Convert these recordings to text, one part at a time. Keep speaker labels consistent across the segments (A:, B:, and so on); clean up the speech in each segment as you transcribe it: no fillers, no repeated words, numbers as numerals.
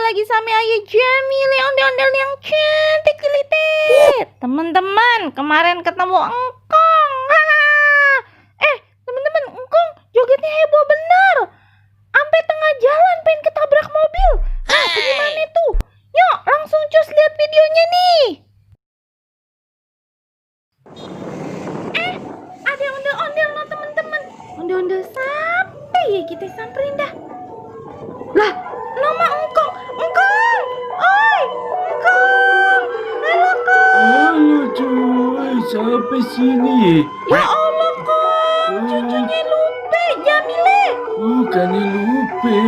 A: lagi sama Ayah Jamile, ondel-ondel yang cantik lilit. Teman-teman, kemarin ketemu engkong. Teman-teman, engkong jogetnya heboh bener. Sampai tengah jalan pengen ketabrak mobil. Bagaimana tuh? Yuk, langsung cus lihat videonya nih. Ada ondel-ondel loh teman-teman. Ondel-ondel sampai ya kita samperin dah. Lah, nama engkong. Oi, engkong. Halo, Kong.
B: Halo cuy, sampai sini
A: Ya Allah, Kong. Cucunya Lupe, Jamile.
B: Bukannya lupa,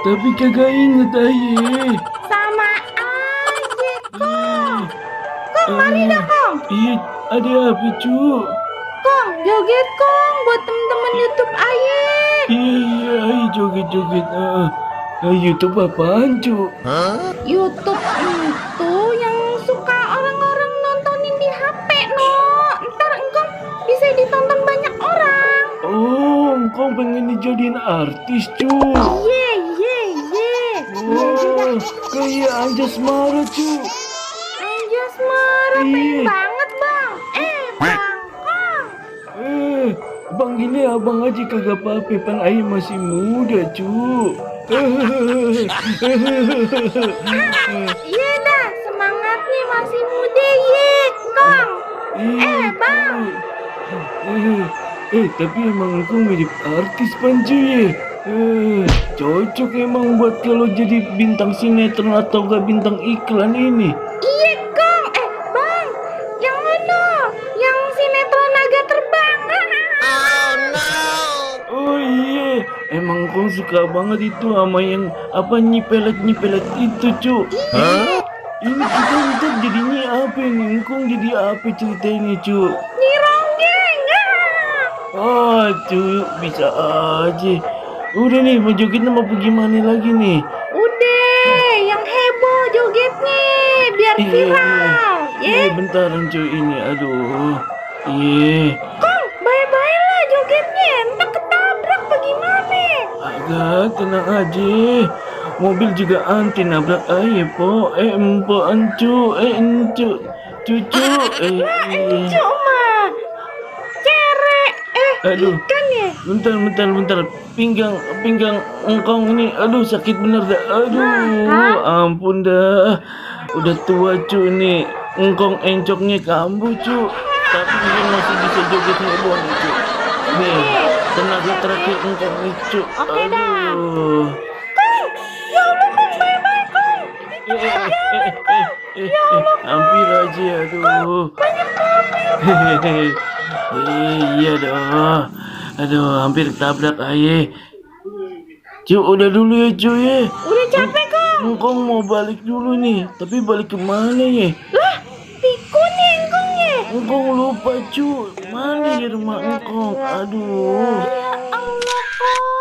B: tapi kagak inget aye.
A: Sama aja, Kong. Kong, mari dah, Kong.
B: Iya, ada apa cu?
A: Kong, joget, Kong, buat temen-temen YouTube Aye.
B: Iya, aye joget-joget. YouTube apaan cu?
A: YouTube itu yang suka orang-orang nontonin di HP, no. Ntar engkong bisa ditonton banyak orang.
B: Oh, engkau pengen dijadiin artis cu?
A: Ye.
B: Oh, kayak Anjas Mara cu.
A: Anjas marah, pengen
B: Iya.
A: banget, Bang. Bang, Kong.
B: Bang gini abang aja kagak apa-apa, pan aye masih muda cu.
A: Iya dah, semangatnya masih muda, ye, Kong. Bang.
B: Tapi emang engkau mirip artis pan cuy. Cocok emang buat kalau jadi bintang sinetron atau gak bintang iklan ini.
A: Iya, Kong. Bang, yang mana? Yang sinetron naga terbang.
B: Oh iya, emang kau suka banget itu sama yang apa nyipelet itu cu. Ini kita ntar jadinya apa ini? Engkau jadi apa ceritanya cu?
A: Nyironggeng.
B: Oh cu, bisa aja. Udah nih, mau joget mau gimana lagi nih?
A: Udah, yang heboh jogetnya biar viral.
B: Bentaran cuy ini, aduh. Iya.
A: Kong, bye-bye lah jogetnya. Entar ketabrak bagaimana?
B: Agak tenang aja. Mobil juga anti nabrak aja po. Empo encu, cucu.
A: Encu mah. Cerek.
B: Aduh.
A: Ikan ya?
B: Bentar. Pinggang engkong ini, aduh sakit bener dah. Aduh, ampun dah. Udah tua cu nih. Engkong encoknya kambuh cu. Tapi dia masih bisa joget heboh nih cu. Nih, tenaga terakhir engkong nih cu.
A: Oke dah.
B: Aduh.
A: Kong, ya Allah, Kong, bye-bye, Kong.
B: Hampir aja, aduh.
A: Banyak mobil.
B: Iya dah. Aduh, hampir tabrak aye. Cu, udah dulu ya cu ya.
A: Udah capek, Kong.
B: Engkong mau balik dulu nih. Tapi balik kemana ya?
A: Lah, pikun ya engkongnya.
B: Engkong lupa cu. Mana ya rumah engkong? Aduh.
A: Ya Allah, Kong.